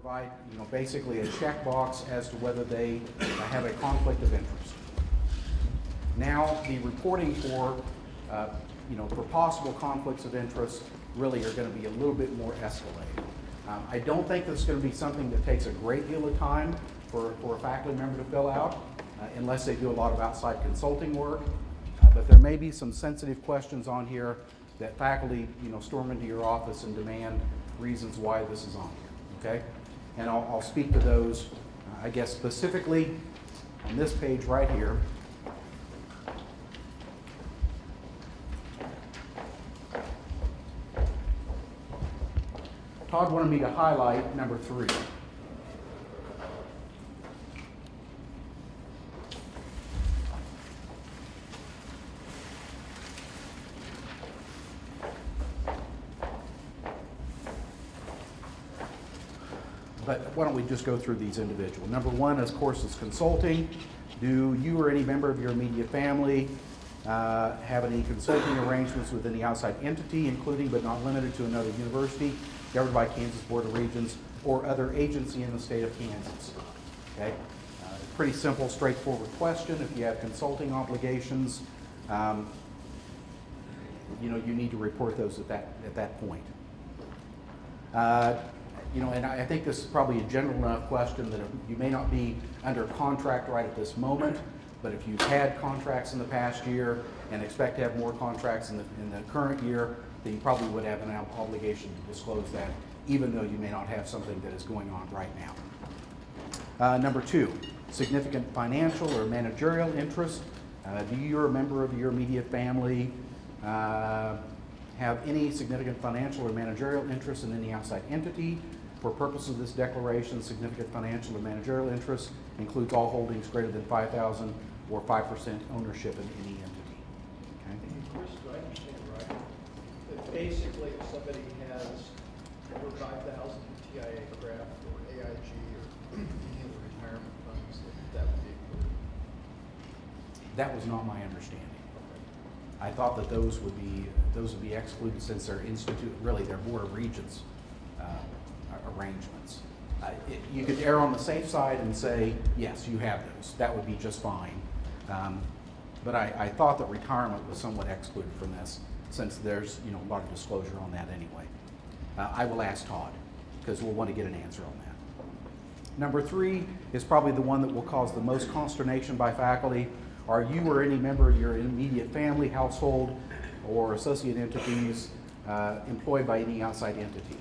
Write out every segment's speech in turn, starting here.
provide, basically a checkbox as to whether they have a conflict of interest. Now, the reporting for possible conflicts of interest really are going to be a little bit more escalated. I don't think this is going to be something that takes a great deal of time for a faculty member to fill out, unless they do a lot of outside consulting work. But there may be some sensitive questions on here that faculty, storm into your office and demand reasons why this is on here, okay? And I'll speak to those, I guess, specifically on this page right here. Todd wanted me to highlight number 3. But why don't we just go through these individual. Number 1, of course, is consulting. Do you or any member of your immediate family have any consulting arrangements with any outside entity, including but not limited to another university, governed by Kansas Board of Regents, or other agency in the state of Kansas? Okay, pretty simple, straightforward question. If you have consulting obligations, you need to report those at that point. And I think this is probably a general enough question that you may not be under contract right at this moment, but if you've had contracts in the past year and expect to have more contracts in the current year, then you probably would have an obligation to disclose that, even though you may not have something that is going on right now. Number 2, significant financial or managerial interest. Do you or a member of your immediate family have any significant financial or managerial interest in any outside entity? For purposes of this declaration, significant financial or managerial interest includes all holdings greater than 5,000 or 5% ownership in any entity. Okay? Chris, do I understand right? That basically if somebody has over 5,000 in TIA craft or AIG or any of the retirement funds, that would be included? That was not my understanding. I thought that those would be excluded since they're they're Board of Regents arrangements. You could err on the safe side and say, yes, you have those. That would be just fine. But I thought that retirement was somewhat excluded from this, since there's a lot of disclosure on that anyway. I will ask Todd, because we'll want to get an answer on that. Number 3 is probably the one that will cause the most consternation by faculty. Are you or any member of your immediate family, household, or associate entities employed by any outside entity?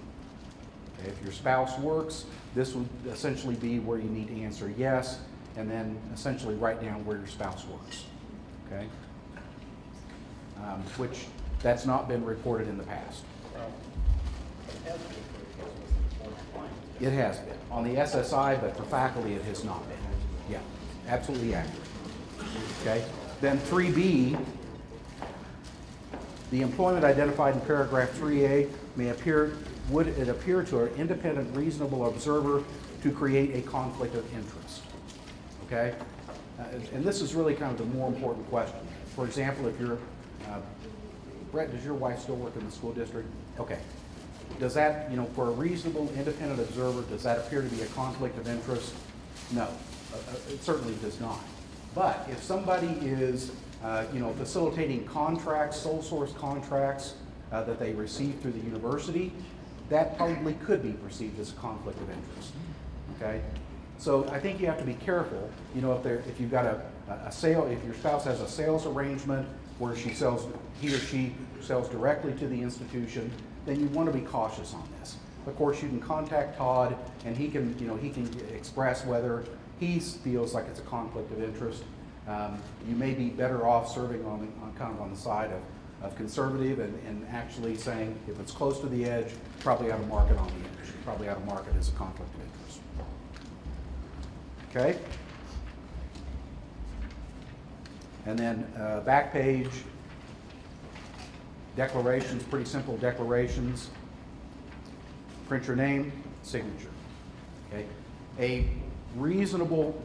Okay, if your spouse works, this would essentially be where you need to answer yes, and then essentially write down where your spouse works. Okay, which that's not been reported in the past. It has been on the SSI, but for faculty it has not been. Yeah, absolutely accurate. Okay. Then 3B, the employment identified in paragraph 3A would it appear to an independent, reasonable observer to create a conflict of interest? Okay. And this is really kind of the more important question. For example, if you're, Brett, does your wife still work in the school district? Okay. Does that, for a reasonable, independent observer, does that appear to be a conflict of interest? No, it certainly does not. But if somebody is, facilitating contracts, sole source contracts that they receive through the university, that probably could be perceived as a conflict of interest. Okay, so I think you have to be careful. If you've got a sale, if your spouse has a sales arrangement where he or she sells directly to the institution, then you want to be cautious on this. Of course, you can contact Todd, and he can express whether he feels like it's a conflict of interest. You may be better off serving on the side of conservative and actually saying if it's close to the edge, probably ought to mark it on the edge. Probably ought to mark it as a conflict of interest. Okay. And then back page, declarations, pretty simple declarations. Print your name, signature. Okay. A reasonable,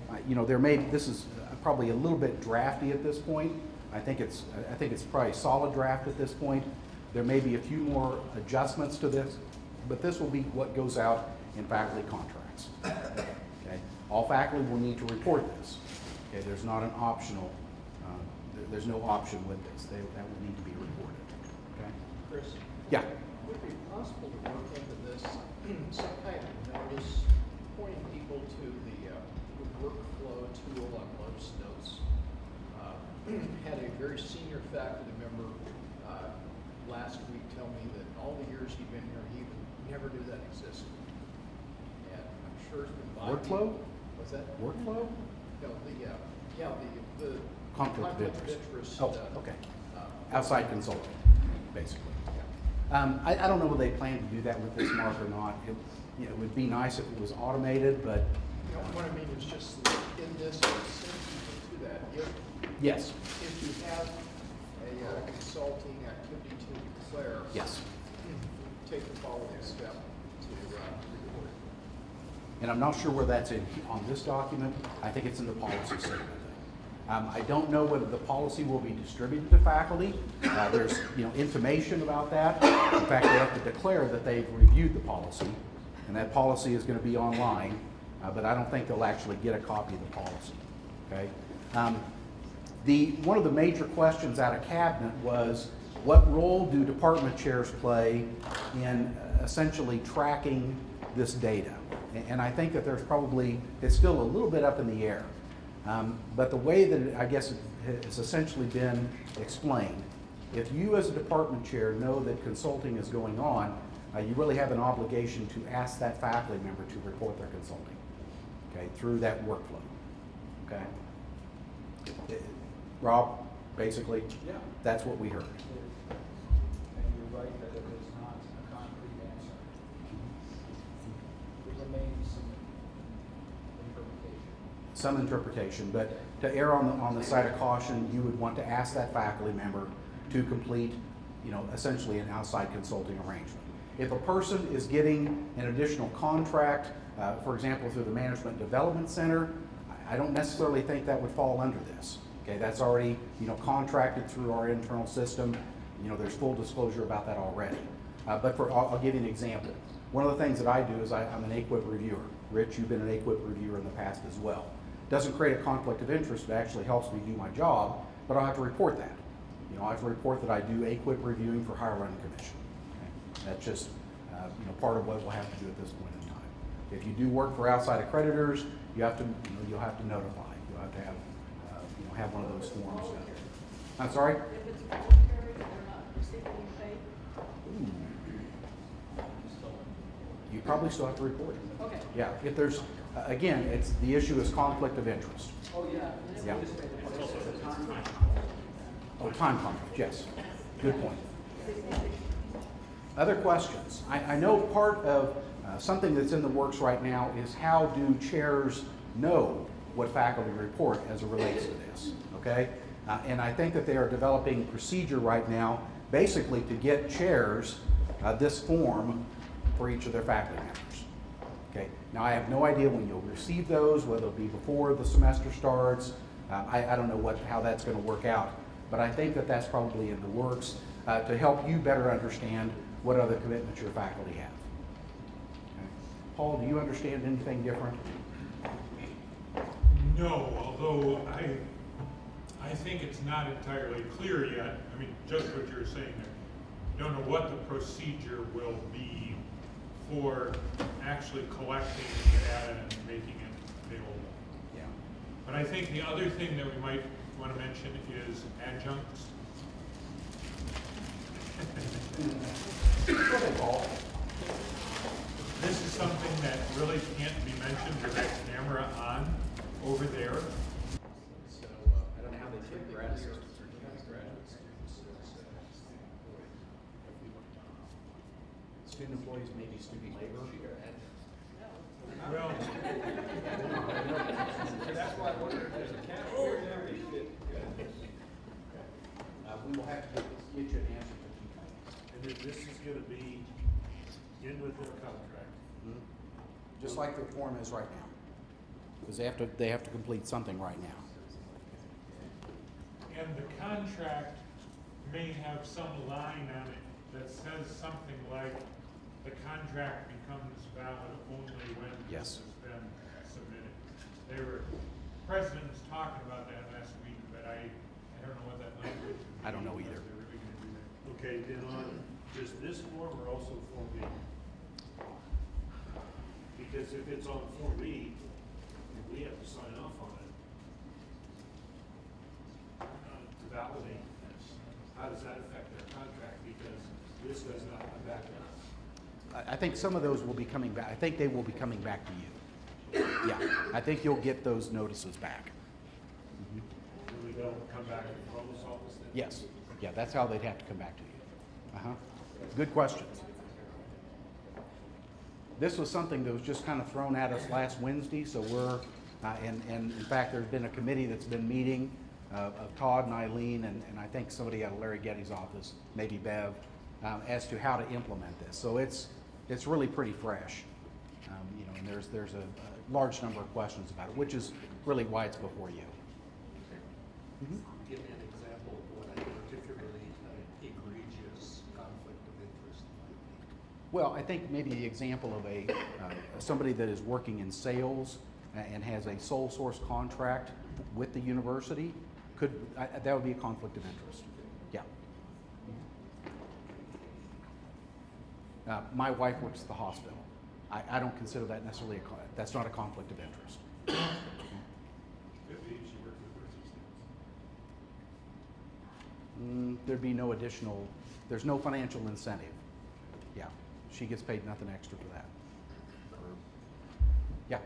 this is probably a little bit drafty at this point. I think it's probably a solid draft at this point. There may be a few more adjustments to this, but this will be what goes out in faculty contracts. attendance. Okay? All faculty will need to report this. Okay? There's not an optional, there's no option with this. That will need to be reported. Okay? Chris? Yeah. Would it be possible to work into this some kind of notice pointing people to the workflow tool on most notes? Had a very senior faculty member last week tell me that all the years he'd been here, he never knew that existed. And I'm sure it's been bothering Workflow? What's that? Workflow? No, the Conflict of interest. Oh, okay. uh, Outside consulting, basically. I don't know whether they plan to do that with this, Mark, or not. It would be nice if it was automated, but You know, what I mean is just in this, send people to that. yes, If you have a consulting activity to declare. yes. Take the following step to report it. And I'm not sure where that's on this document. I think it's in the policy statement. I don't know whether the policy will be distributed to faculty. There's intimation about that. In fact, they have to declare that they've reviewed the policy, and that policy is going to be online, but I don't think they'll actually get a copy of the policy. Okay. One of the major questions out of cabinet was, what role do department chairs play in essentially tracking this data? And I think that it's still a little bit up in the air. But the way that I guess it has essentially been explained, if you as a department chair know that consulting is going on, you really have an obligation to ask that faculty member to report their consulting, okay, through that workflow. Okay. Rob, basically, Yeah. that's what we heard. And you're right that it is not a concrete answer. There remains some interpretation. Some interpretation, but to err on the side of caution, you would want to ask that faculty member to complete, essentially an outside consulting arrangement. If a person is getting an additional contract, for example, through the Management Development Center, I don't necessarily think that would fall under this. Okay, that's already, contracted through our internal system. There's full disclosure about that already. But I'll give you an example. One of the things that I do is I'm an AQUIP reviewer. Rich, you've been an AQUIP reviewer in the past as well. Doesn't create a conflict of interest, it actually helps me do my job, but I'll have to report that. I have to report that I do AQUIP reviewing for Higher Learning Commission. Okay? That's just, part of what we'll have to do at this point in time. If you do work for outside accreditors, you have to, you'll have to notify. You'll have to have one of those forms done. I'm sorry? If it's voluntary, they're not receiving pay? You probably still have to report it. Okay. Yeah, if there's, again, the issue is conflict of interest. Oh, yeah. Yeah. Oh, time conflict, yes. Good point. Other questions? I know part of something that's in the works right now is how do chairs know what faculty report as it relates to this, okay? And I think that they are developing procedure right now basically to get chairs this form for each of their faculty members. Okay. Now I have no idea when you'll receive those, whether it'll be before the semester starts. I don't know how that's going to work out, but I think that that's probably in the works to help you better understand what other commitments your faculty have. Okay. Paul, do you understand anything different? No, although I think it's not entirely clear yet. I mean, just what you're saying there. Don't know what the procedure will be for actually collecting the data and making it available. Yeah. But I think the other thing that we might want to mention is adjuncts. Go ahead, Paul. This is something that really can't be mentioned with that camera on over there. So, I don't know how they take grad students or graduate students. Student employees may be student labor. Well, That's why I wondered if there's a camera. We will have to get you an answer to two things. And then this is gonna be in with their contract. Just like the form is right now. Because they have to complete something right now. and the contract may have some line on it that says something like the contract becomes valid only when Yes. has been submitted. They were, President was talking about that last week, but I don't know what that language is. I don't know either. They're really gonna do that. Okay, then on just this form or also Form B? Because if it's on Form B, and we have to sign off on it to validate this, how does that affect their contract? Because this does not come back to us. I think some of those will be coming back. I think they will be coming back to you. Yeah, I think you'll get those notices back. And we don't come back to the provost office then? Yes, yeah, that's how they'd have to come back to you. Uh-huh. Good questions. This was something that was just kind of thrown at us last Wednesday, so we're, and in fact, there's been a committee that's been meeting of Todd and Eileen, and I think somebody out of Larry Getty's office, maybe Bev, as to how to implement this. So it's really pretty fresh. You know, and there's a large number of questions about it, which is really why it's before you. Mhm. Give me an example of what a particularly egregious conflict of interest might be. Well, I think maybe the example of somebody that is working in sales and has a sole source contract with the university that would be a conflict of interest. Yeah. My wife works at the hospital. I don't consider that necessarily that's not a conflict of interest. Could be, she works with Mercy States. There'd be no additional, there's no financial incentive. Yeah, she gets paid nothing extra for that. Yeah,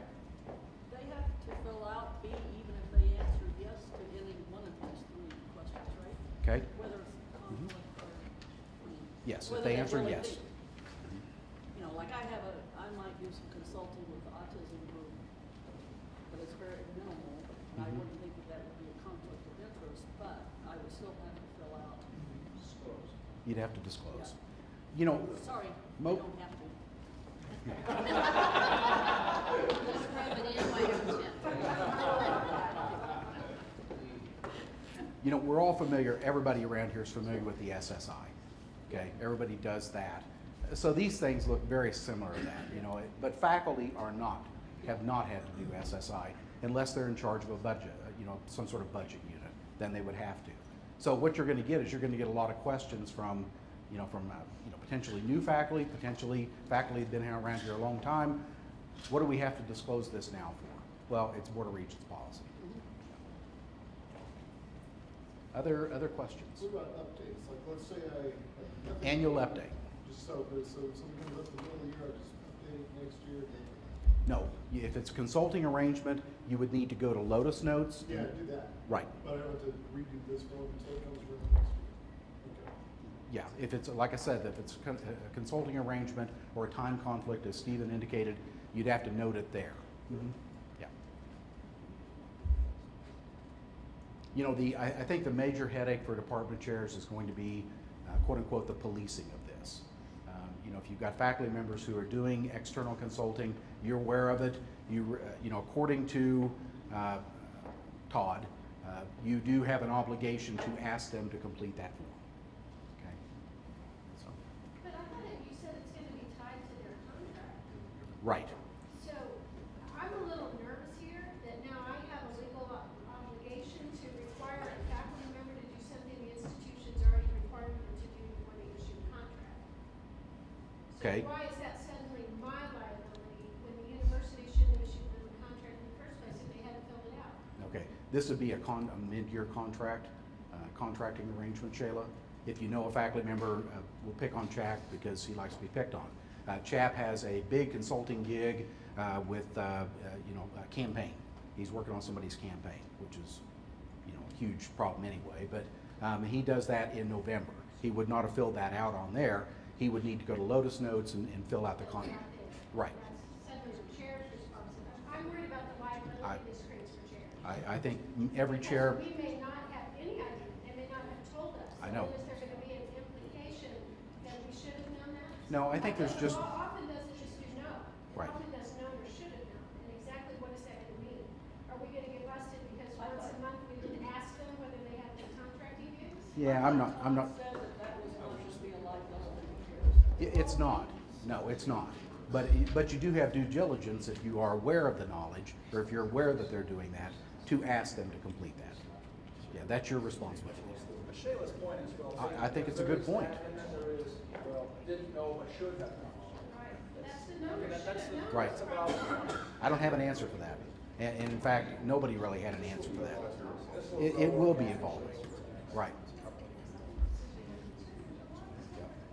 They have to fill out B even if they answer yes to any one of these three questions, right? okay, Whether it's conflict or, I mean, yes, if whether they answer really yes. think. You know, like I might do some consulting with the autism group, but it's very minimal. And I Mhm. wouldn't think that would be a conflict of interest, but I would still have to fill out. Disclose. You'd have to disclose. Yeah. You know, Sorry, Mo- you don't have to. Describe it in my consent. you know, we're all familiar, everybody around here is familiar with the SSI. Okay, everybody does that. So these things look very similar to that, you know, but faculty have not had to do SSI unless they're in charge of a budget, you know, some sort of budget unit, then they would have to. So what you're gonna get is you're gonna get a lot of questions from potentially new faculty, potentially faculty that have been around here a long time. What do we have to disclose this now for? Well, it's Board of Regents policy. Other questions? What about updates? Like, let's say I. Annual update. Just so something comes up in the middle of the year, I just update it next year. No, if it's a consulting arrangement, you would need to go to Lotus Notes. Yeah, do that. Right. But I don't have to redo this form until it comes around next year. Okay. Yeah, if it's, like I said, if it's a consulting arrangement or a time conflict, as Stephen indicated, you'd have to note it there. Yeah. You know, I think the major headache for department chairs is going to be, quote unquote, the policing of this. You know, if you've got faculty members who are doing external consulting, you're aware of it. You know, according to Todd, you do have an obligation to ask them to complete that form. Okay. So, But I thought you said it's gonna be tied to their contract. right. So I'm a little nervous here that now I have a legal obligation to require a faculty member to do something the institution's already required them to do before they issue a contract. Okay. So why is that suddenly my liability when the university shouldn't have issued them a contract in the first place if they hadn't filled it out? Okay. This would be a mid-year contract, contracting arrangement, Shayla. If you know a faculty member, we'll pick on Chap because he likes to be picked on. Chap has a big consulting gig with, a campaign. He's working on somebody's campaign, which is, you know, a huge problem anyway. But he does that in November. He would not have filled that out on there. He would need to go to Lotus Notes and fill out the That's contract. not there. Right. That's suddenly the chair's responsibility. I'm worried about the liability this creates for chairs. I think every chair, Because we may not have any idea, they may not have told us. I know. So is there gonna be an implication that we should have known that? No, I think there's just- Law often doesn't just do no. Right. It often does known or should have known, and exactly what is that gonna mean? Are we gonna get busted because once a month we didn't ask them whether they had the contract reviews? yeah, I'm not, Todd said that was going to be a liability for chairs. it's not. No, it's not. But you do have due diligence if you are aware of the knowledge, or if you're aware that they're doing that, to ask them to complete that. Yeah, that's your responsibility. But Shayla's point is well taken. I think it's a good point. And then there is, well, didn't know but should have known. Right, that's the number, Okay, should that's have the- known. Right. That's about, I don't have an answer for that. And in fact, nobody really had an answer for that. It will be evolving. Right.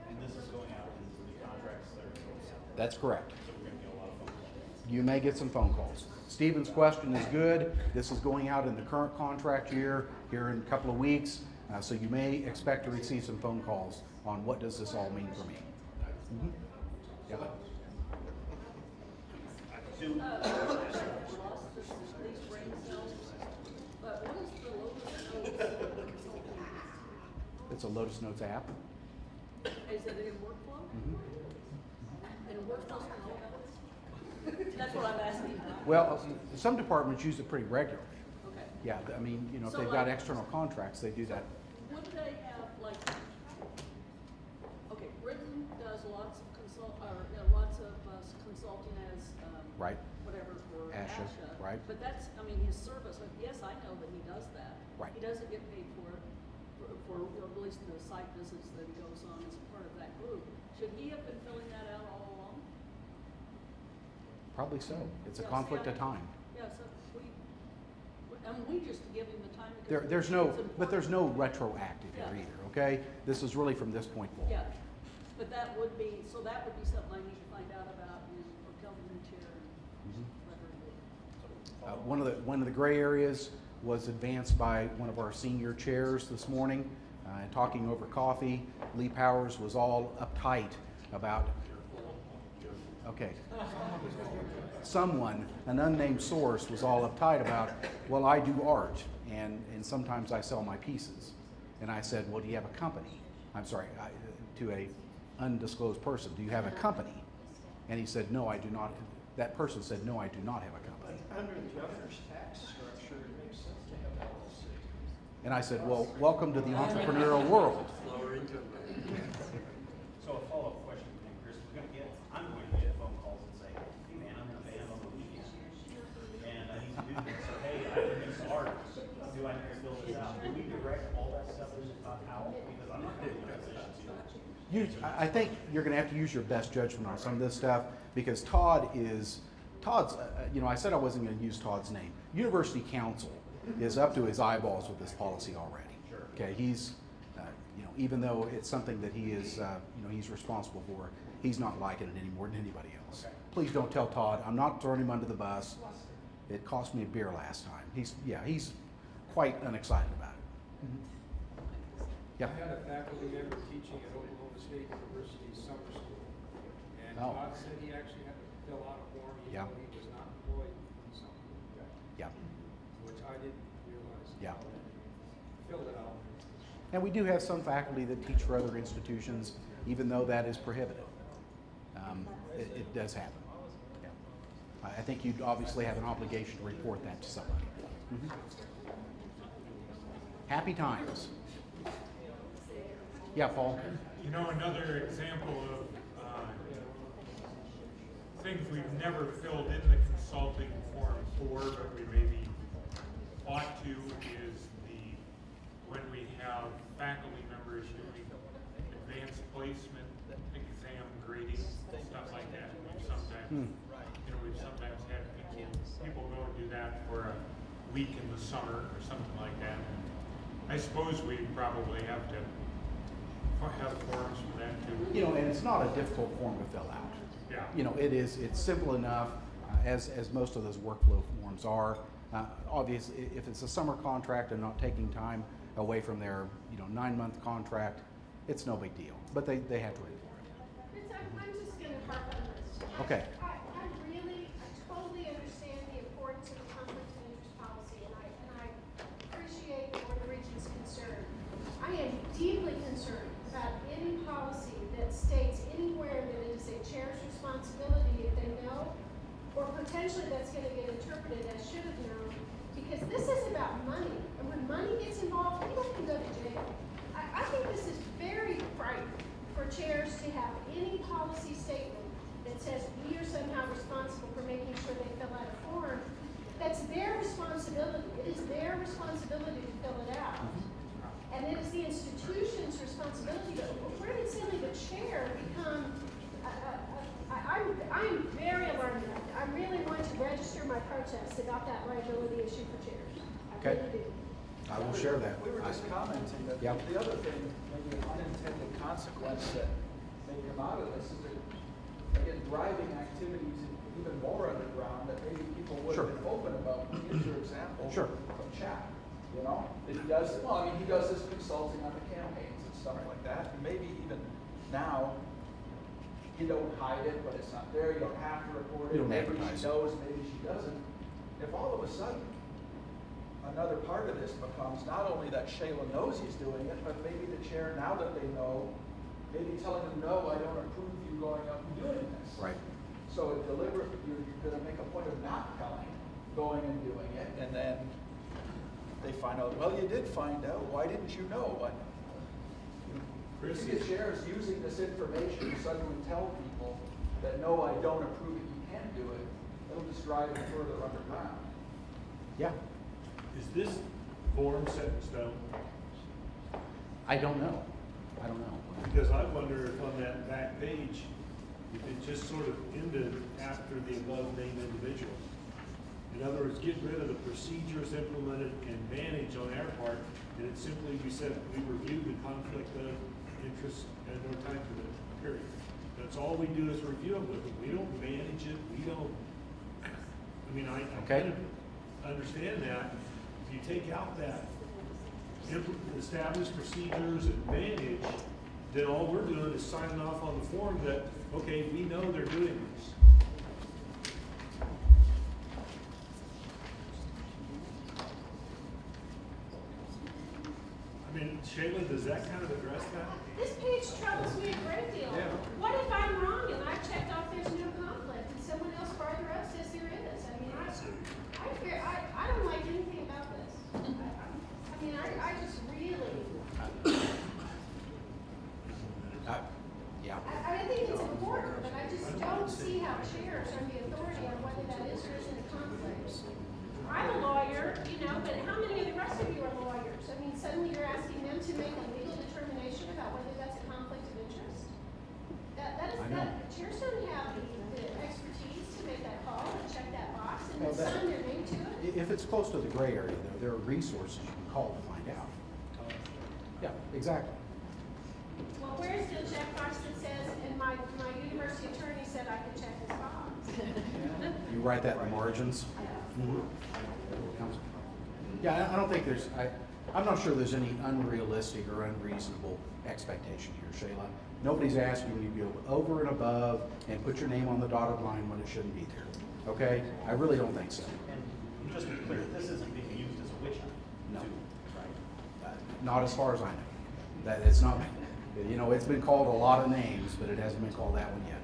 And this is going out into the contracts that are going out. That's correct. So we're gonna get a lot of phone calls. You may get some phone calls. Stephen's question is good. This is going out in the current contract year here in a couple of weeks. So you may expect to receive some phone calls on what does this all mean for me. Mhm. Yeah. Do, Lost these brain cells, but what is the Lotus Notes consulting? It's a Lotus Notes app. Is it in workflow? Mhm. And workflow's can all of it? That's what I'm asking. Well, some departments use it pretty regularly. Okay. Yeah, I mean, you know, if So they've got like- external contracts, they do that. Would they have like, okay, Britain does lots of lots of consulting as, Right. whatever for ASHA, ASHA. right. But that's, I mean, his service, like, yes, I know that he does that. Right. He doesn't get paid for it, for at least the site visits that he goes on as part of that group. Should he have been filling that out all along? Probably so. It's a Yeah, see, conflict I- of time. Yeah, so we just give him the time because. There's it's no, important. but there's no retroactive here Yeah. either, okay? This is really from this point forward. Yeah, but that would be, so that would be something I need to find out about or tell the new chair and Mhm. let her do. One of the gray areas was advanced by one of our senior chairs this morning, talking over coffee. Lee Powers was all uptight about, okay. Someone, an unnamed source, was all uptight about, well, I do art, and sometimes I sell my pieces. And I said, well, do you have a company? I'm sorry, to a undisclosed person, do you have a company? And he said, no, I do not. That person said, no, I do not have a company. under the governor's tax structure, it makes sense to have LLC. And I said, well, welcome to the entrepreneurial world. so a follow-up question for you, Chris, I'm going to get phone calls and say, hey man, I'm in a band on the weekend. And I need to do this, so hey, I have this art, do I need to fill this out? Do we direct all that stuff to how? Because I'm not going to be in a position to. I think you're going to have to use your best judgment on some of this stuff because Todd's, you know, I said I wasn't going to use Todd's name. University Council is up to his eyeballs with this policy already. Sure. Okay, he's, you know, even though it's something that he is, you know, he's responsible for, he's not liking it any more than anybody else. Okay. Please don't tell Todd. I'm not throwing him under the bus. It cost me a beer last time. He's quite unexcited about it. Yeah. I had a faculty member teaching at Oklahoma State University summer school. And Oh. Todd said he actually had to fill out a form, even Yeah. though he was not employed in something, Yeah. which I didn't realize. Yeah. Filled it out. And we do have some faculty that teach for other institutions, even though that is prohibited. It does happen. Yeah. I think you'd obviously have an obligation to report that to somebody. Mhm. Happy times. Yeah, Paul? You know, another example of things we've never filled in the consulting form for, but we maybe ought to, is when we have faculty members doing advanced placement, exam grading, stuff like that. We've sometimes had people go and do that for a week in the summer or something like that. I suppose we probably have to have forms for that too. You know, and it's not a difficult form to fill out. Yeah. You know, it's simple enough, as most of those workflow forms are. Obviously, if it's a summer contract and not taking time away from their, 9-month contract, it's no big deal. But they have to report it. Chris, I'm just gonna harp on this. Okay. I totally understand the importance of the conflict of interest policy, and I appreciate the Board of Regents' concern. I am deeply concerned about any policy that states anywhere that it is a chair's responsibility if they know, or potentially that's gonna get interpreted as should have known, because this is about money, and when money gets involved, people can go to jail. I think this is very frightening for chairs to have any policy statement that that says we are somehow responsible for making sure they fill out a form, that's their responsibility. It is their responsibility to fill it out. And it is the institution's responsibility, but where did suddenly the chair become, I'm very alarmed about that. I really want to register my protest about that liability issue for chairs. I Okay. really do. I will share that. We were just commenting that Yep. the other thing, maybe an unintended consequence that may come out of this is that, again, driving activities even more underground that maybe people would have Sure. been open about. Here's your example Sure. of chat, you know? That he does, well, I mean, he does this consulting on the campaigns and stuff like that. And maybe even now, you don't hide it, but it's not there. You don't have to report it. You don't Maybe advertise she it. knows, maybe she doesn't. If all of a sudden, another part of this becomes not only that Shayla knows he's doing it, but maybe the chair, now that they know, maybe telling them, no, I don't approve you going up and doing this. Right. So it deliberate, you're gonna make a point of not telling, going and doing it, and then they find out, well, you did find out, why didn't you know? What? Chris, If the chair is using this information to suddenly tell people that, no, I don't approve it, you can't do it, it'll just drive it further underground. Yeah. is this form set in stone? I don't know. I don't know. Because I wonder if on that back page, if it just sort of ended after the above named individual. In other words, get rid of the procedures implemented and managed on our part, and it simply, we said, we reviewed the conflict of interest and no time for it, period. That's all we do is review it with it. We don't manage it, we don't, I mean, I Okay. kind of understand that. If you take out that establish procedures and manage, then all we're doing is signing off on the form that, okay, we know they're doing this. I mean, Shayla, does that kind of address that? This page troubles me a great deal. Yeah. What if I'm wrong and I've checked off there's no conflict and someone else farther up says there is? I mean, I don't like anything about this. I mean, I just really, Yeah. I think it's important, but I just don't see how chairs are the authority on whether that is or isn't a conflict. I'm a lawyer, you know, but how many of the rest of you are lawyers? I mean, suddenly you're asking them to make a legal determination about whether that's a conflict of interest? I know. Chairs don't have the expertise to make that call and check that box and Well, then sign their name to it. If it's close to the gray area, there are resources you can call to find out. Yeah, exactly. Well, where's the checkbox that says, and my university attorney said I could check this box? You write that in the margins. Mhm. Yeah, I don't think there's, I'm not sure there's any unrealistic or unreasonable expectation here, Shayla. Nobody's asking you to go over and above and put your name on the dotted line when it shouldn't be there, okay? I really don't think so. And just to be clear, this isn't being used as a witch hunt. No. too, right? Not as far as I know. That, it's not, you know, it's been called a lot of names, but it hasn't been called that one yet.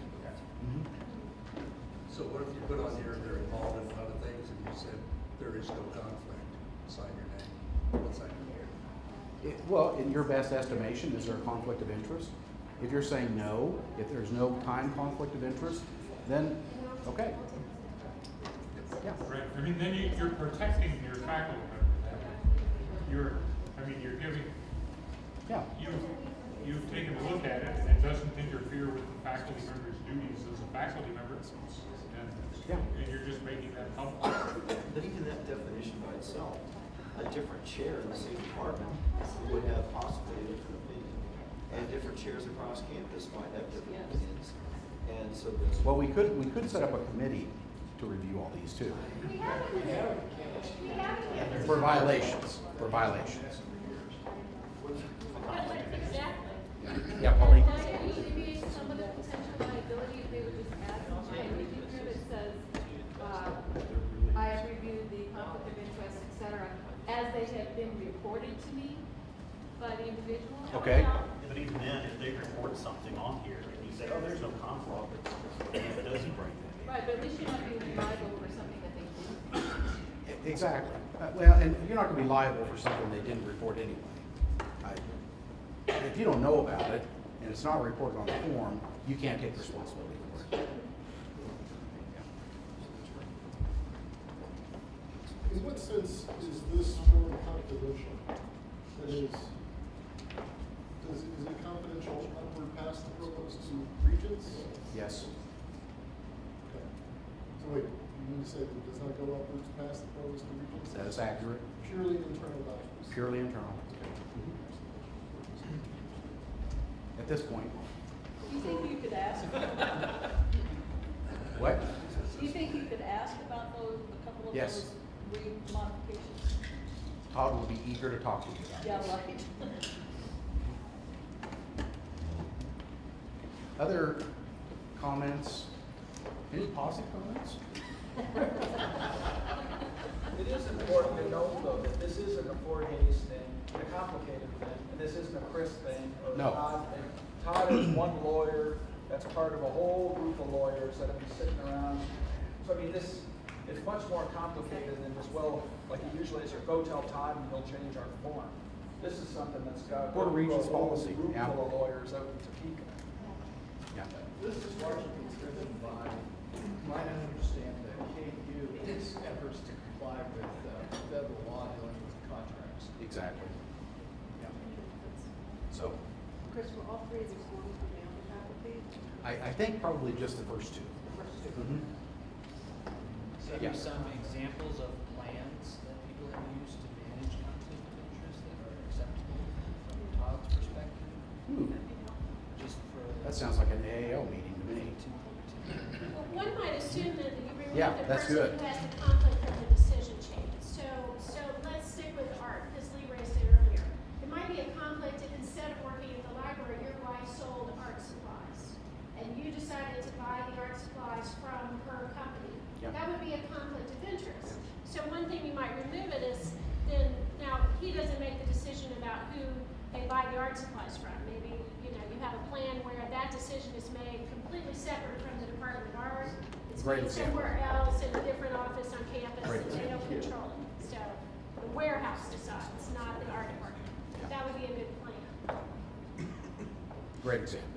Mhm. So what if you put on here, they're involved in other things, and you said there is no conflict, sign your name, what's that? Well, in your best estimation, is there a conflict of interest? If you're saying no, if there's no time conflict of interest, then, okay. Yeah. Right, I mean, then you're protecting your faculty members. You're giving, Yeah. you've taken a look at it, and it doesn't interfere with the faculty member's duties as a faculty member. Yeah. And you're just making that public. But even that definition by itself, a different chair in the same department would have possibly a different opinion. And different chairs across campus might have different opinions. And so this. Well, we could set up a committee to review all these too. We haven't yet. We haven't yet. For violations, for violations. Exactly. Yeah, Pauline? Might it alleviate some of the potential liability if they would just add some language in here that says, I have reviewed the conflict of interest, et cetera, as they have been reported to me by the individual? Okay. But even then, if they report something on here, and you say, oh, there's no conflict, and it doesn't bring that. Right, but at least you're not being liable for something that they did. Exactly. Well, and you're not gonna be liable for something they didn't report anyway. If you don't know about it, and it's not reported on the form, you can't take responsibility for it. In what sense is this form confidential? That is it confidential upward past the provost to regents? Yes. Okay. So wait, you mean to say that it does not go upwards past the provost to regents? That is accurate. Purely internal documents? Purely internal. At this point. Do you think you could ask? What? Do you think you could ask about those, a couple of Yes. those modifications? Todd will be eager to talk to you about Yeah, this. right. Other comments? Any positive comments? It is important to note, though, that this isn't a Fort Hays thing, a complicated thing, and this isn't a Chris thing, or a No. Todd thing. Todd is one lawyer, that's part of a whole group of lawyers that have been sitting around. So, I mean, this is much more complicated than just, well, like it usually is, or go tell Todd and he'll change our form. This is something that's got Board of Regents a whole policy, group yeah. full of lawyers out in Topeka. Yeah. This is largely driven by, my understanding that KU, its efforts to comply with federal law dealing with contracts. Exactly. Yeah. So, Chris, were all three of these forms on the other faculty? I think probably just the first two. Mhm. So Yeah. there's some examples of plans that people have used to manage conflict of interest that are acceptable from Todd's perspective? Ooh, Just for. that sounds like an AAO meeting to me. Well, one might assume that you remove Yeah, the that's person good. who has the conflict from the decision chain. So let's stick with art, because Lee raised it earlier. It might be a conflict if instead of working at the library, your wife sold art supplies, and you decided to buy the art supplies from her company. Yeah. That would be a conflict of interest. So one thing you might remove it is, then, now, he doesn't make the decision about who they buy the art supplies from. Maybe, you have a plan where that decision is made completely separate from the Department of Art. It's Great made example. somewhere else in a different office on campus, Great and they don't example. control it. So the warehouse decides, not the art department. That would be a good plan. Great example.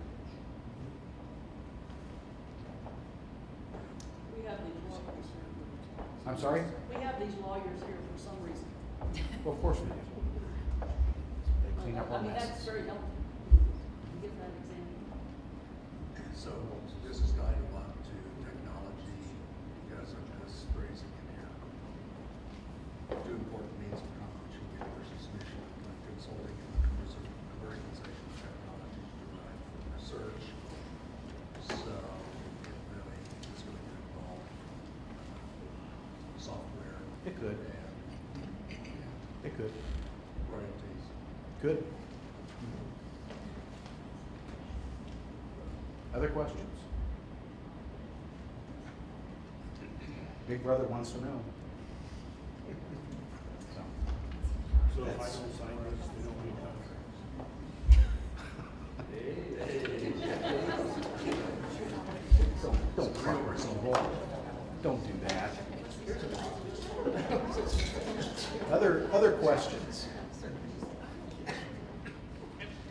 We have these lawyers here. I'm sorry? We have these lawyers here for some reason. Well, of course we do. They clean up our I mean, that's messes. very helpful. Give that example. So this is dialed to technology because of this phrasing in here. Two important means of accomplishing the university's mission of consulting and commercialization of technology derived from research. So it really is going to involve software. It could. And It could. royalties. Good. Other questions? Big brother wants to know. So, So if I That's- don't sign this, they don't need contracts. don't cry, Steve. Don't do that. Other questions?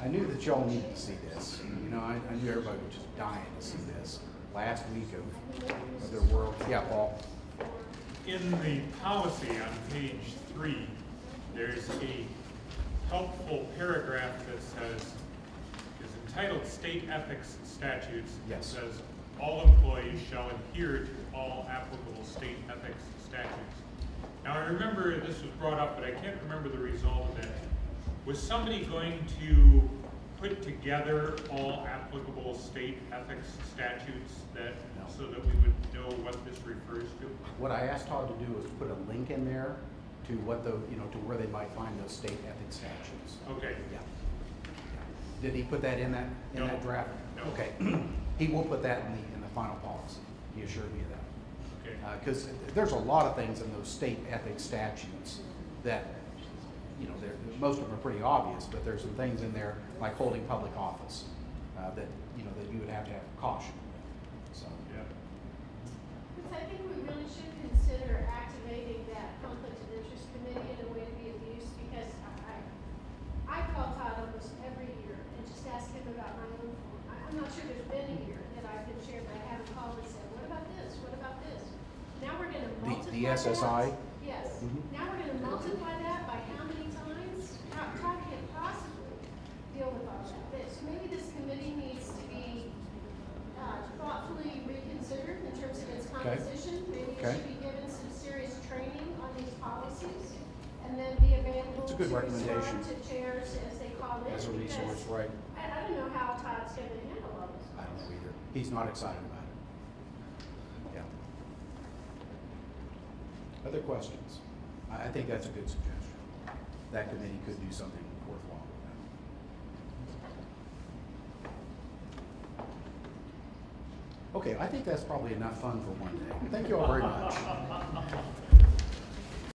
I knew that y'all needed to see this. I knew everybody was just dying to see this last week of their world. Yeah, Paul? In the policy on page 3, there's a helpful paragraph that is entitled State Ethics Statutes. Yes. It says, all employees shall adhere to all applicable state ethics statutes. Now, I remember this was brought up, but I can't remember the result of it. Was somebody going to put together all applicable state ethics statutes so that we would know what this refers to? What I asked Todd to do was put a link in there to what to where they might find those state ethics statutes. Okay. Yeah. Did he put that in that No. draft? No. Okay. He will put that in the final policy. He assured me of that. Okay. Because there's a lot of things in those state ethics statutes that, most of them are pretty obvious, but there's some things in there like holding public office that you would have to have caution. So, Yeah. Because I think we really should consider activating that conflict of interest committee in a way to be of use, because I call Todd almost every year and just ask him about my own form. I'm not sure there's been a year that I've been chair, but I haven't called and said, what about this? What about this? Now we're gonna multiply the SSI? that. Yes. Mhm. Now we're gonna multiply that by how many times? How can it possibly deal with all that? So maybe this committee needs to be thoughtfully reconsidered in terms of its composition. Maybe it Okay. should be given some serious training on these policies, and then be available It's a to good recommendation. respond to chairs as they call in. As a resource, because right. I don't know how Todd's gonna handle all this. I don't know either. He's not excited about it. Yeah. Other questions? I think that's a good suggestion. That committee could do something worthwhile with that. Okay, I think that's probably enough fun for one day. Thank you all very much.